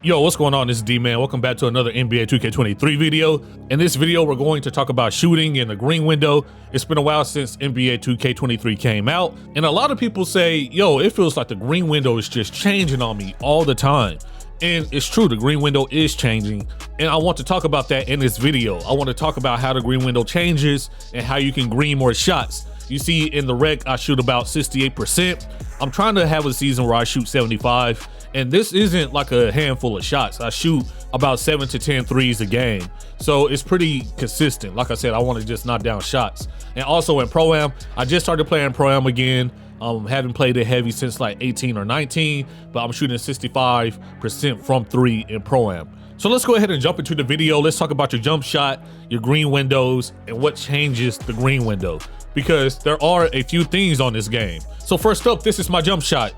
Yo, what's going on? This is D-Man. Welcome back to another NBA 2K23 video. In this video, we're going to talk about shooting in the green window. It's been a while since NBA 2K23 came out, and a lot of people say, yo, it feels like the green window is just changing on me all the time. And it's true, the green window is changing, and I want to talk about that in this video. I want to talk about how the green window changes and how you can green more shots. You see in the rec, I shoot about 68%. I'm trying to have a season where I shoot 75. And this isn't like a handful of shots. I shoot about 7 to 10 threes a game. So it's pretty consistent. Like I said, I want to just knock down shots. And also in Pro-Am, I just started playing Pro-Am again. Haven't played it heavy since like 18 or 19, but I'm shooting 65% from three in Pro-Am. So let's go ahead and jump into the video. Let's talk about your jump shot, your green windows, and what changes the green window, because there are a few things on this game. So first up, this is my jump shot.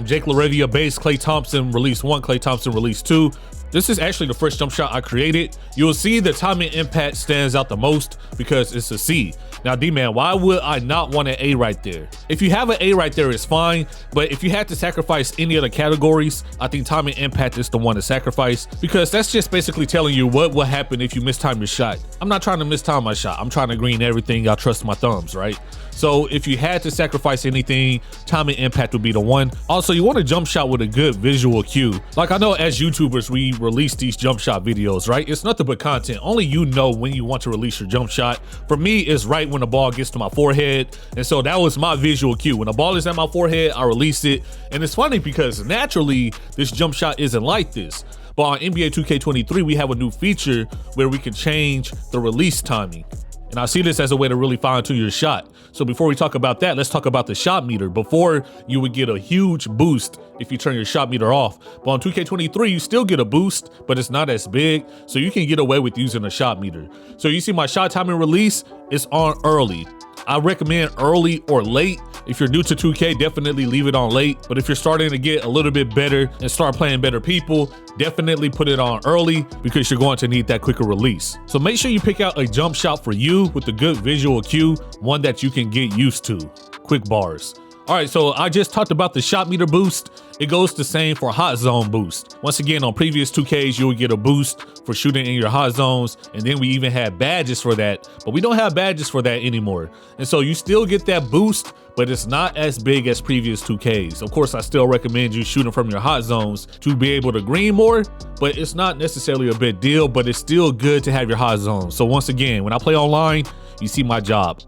Jake LaRavia base, Klay Thompson release 1, Klay Thompson release 2. This is actually the first jump shot I created. You'll see the timing impact stands out the most because it's a C. Now, D-Man, why would I not want an A right there? If you have an A right there, it's fine. But if you had to sacrifice any of the categories, I think timing impact is the one to sacrifice, because that's just basically telling you what will happen if you mistime your shot. I'm not trying to mistime my shot. I'm trying to green everything. I trust my thumbs, right? So if you had to sacrifice anything, timing impact would be the one. Also, you want a jump shot with a good visual cue. Like, I know as YouTubers, we release these jump shot videos, right? It's nothing but content. Only you know when you want to release your jump shot. For me, it's right when the ball gets to my forehead. And so that was my visual cue. When the ball is at my forehead, I release it. And it's funny because naturally, this jump shot isn't like this. But on NBA 2K23, we have a new feature where we can change the release timing. And I see this as a way to really fine tune your shot. So before we talk about that, let's talk about the shot meter. Before, you would get a huge boost if you turn your shot meter off. But on 2K23, you still get a boost, but it's not as big. So you can get away with using a shot meter. So you see my shot timing release is on early. I recommend early or late. If you're new to 2K, definitely leave it on late. But if you're starting to get a little bit better and start playing better people, definitely put it on early, because you're going to need that quicker release. So make sure you pick out a jump shot for you with a good visual cue, one that you can get used to. Quick bars. All right, so I just talked about the shot meter boost. It goes the same for hot zone boost. Once again, on previous 2Ks, you would get a boost for shooting in your hot zones. And then we even had badges for that, but we don't have badges for that anymore. And so you still get that boost, but it's not as big as previous 2Ks. Of course, I still recommend you shooting from your hot zones to be able to green more, but it's not necessarily a big deal, but it's still good to have your hot zones. So once again, when I play online, you see my job,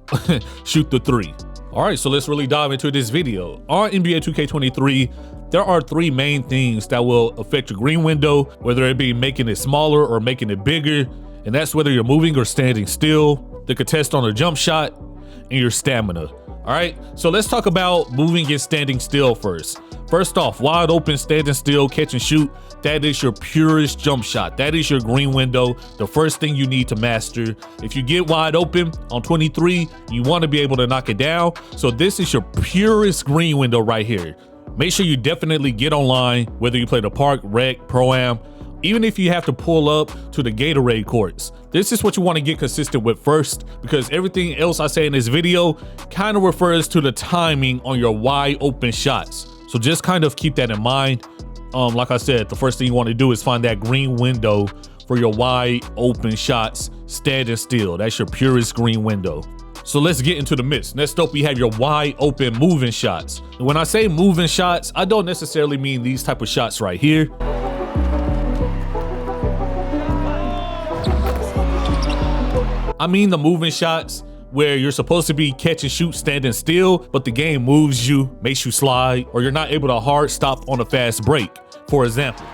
shoot the three. All right, so let's really dive into this video. On NBA 2K23, there are three main things that will affect your green window, whether it be making it smaller or making it bigger. And that's whether you're moving or standing still, the contest on a jump shot, and your stamina. All right, so let's talk about moving and standing still first. First off, wide open, standing still, catch and shoot. That is your purest jump shot. That is your green window, the first thing you need to master. If you get wide open on 23, you want to be able to knock it down. So this is your purest green window right here. Make sure you definitely get online, whether you play the park, rec, Pro-Am, even if you have to pull up to the Gatorade courts. This is what you want to get consistent with first, because everything else I say in this video kind of refers to the timing on your wide open shots. So just kind of keep that in mind. Like I said, the first thing you want to do is find that green window for your wide open shots, standing still. That's your purest green window. So let's get into the mix. Next up, we have your wide open moving shots. And when I say moving shots, I don't necessarily mean these type of shots right here. I mean the moving shots where you're supposed to be catch and shoot standing still, but the game moves you, makes you slide, or you're not able to hard stop on a fast break. For example,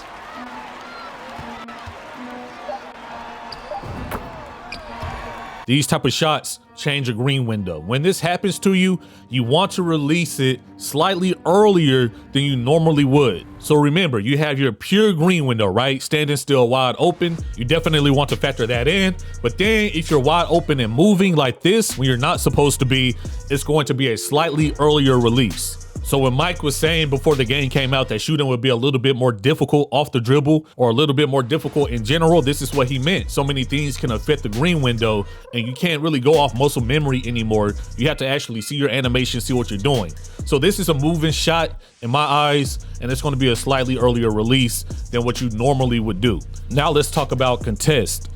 these type of shots change a green window. When this happens to you, you want to release it slightly earlier than you normally would. So remember, you have your pure green window, right? Standing still, wide open. You definitely want to factor that in. But then if you're wide open and moving like this, when you're not supposed to be, it's going to be a slightly earlier release. So when Mike was saying before the game came out that shooting would be a little bit more difficult off the dribble or a little bit more difficult in general, this is what he meant. So many things can affect the green window and you can't really go off muscle memory anymore. You have to actually see your animation, see what you're doing. So this is a moving shot in my eyes, and it's going to be a slightly earlier release than what you normally would do. Now let's talk about contest.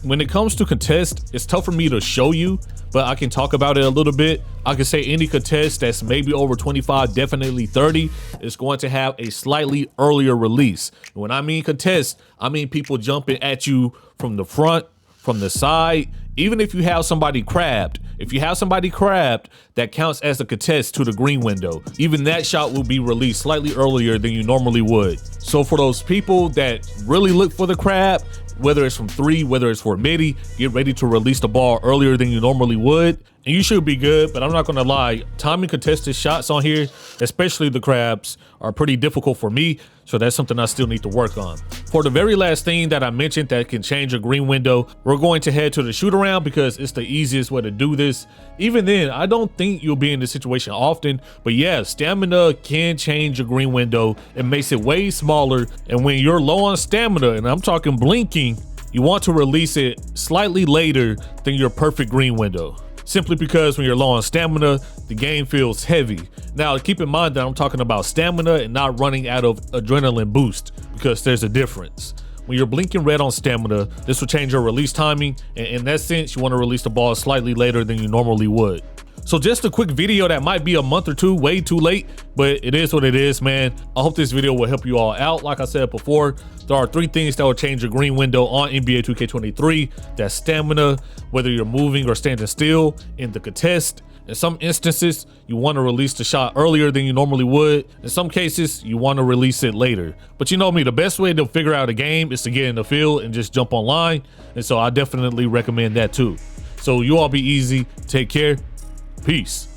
When it comes to contest, it's tough for me to show you, but I can talk about it a little bit. I can say any contest that's maybe over 25, definitely 30, is going to have a slightly earlier release. When I mean contest, I mean people jumping at you from the front, from the side. Even if you have somebody crabbed, that counts as a contest to the green window. Even that shot will be released slightly earlier than you normally would. So for those people that really look for the crab, whether it's from 3, whether it's for midi, get ready to release the ball earlier than you normally would, and you should be good. But I'm not gonna lie, timing contested shots on here, especially the crabs, are pretty difficult for me, so that's something I still need to work on. For the very last thing that I mentioned that can change a green window, we're going to head to the shoot around because it's the easiest way to do this. Even then, I don't think you'll be in this situation often, but yeah, stamina can change a green window. It makes it way smaller, and when you're low on stamina, and I'm talking blinking, you want to release it slightly later than your perfect green window. Simply because when you're low on stamina, the game feels heavy. Now, keep in mind that I'm talking about stamina and not running out of adrenaline boost, because there's a difference. When you're blinking red on stamina, this will change your release timing, and in that sense, you want to release the ball slightly later than you normally would. So just a quick video that might be a month or two way too late, but it is what it is, man. I hope this video will help you all out. Like I said before, there are 3 things that will change your green window on NBA 2K23. That's stamina, whether you're moving or standing still, in the contest. In some instances, you want to release the shot earlier than you normally would. In some cases, you want to release it later. But you know me, the best way to figure out a game is to get in the field and just jump online. And so I definitely recommend that too. So you all be easy. Take care. Peace.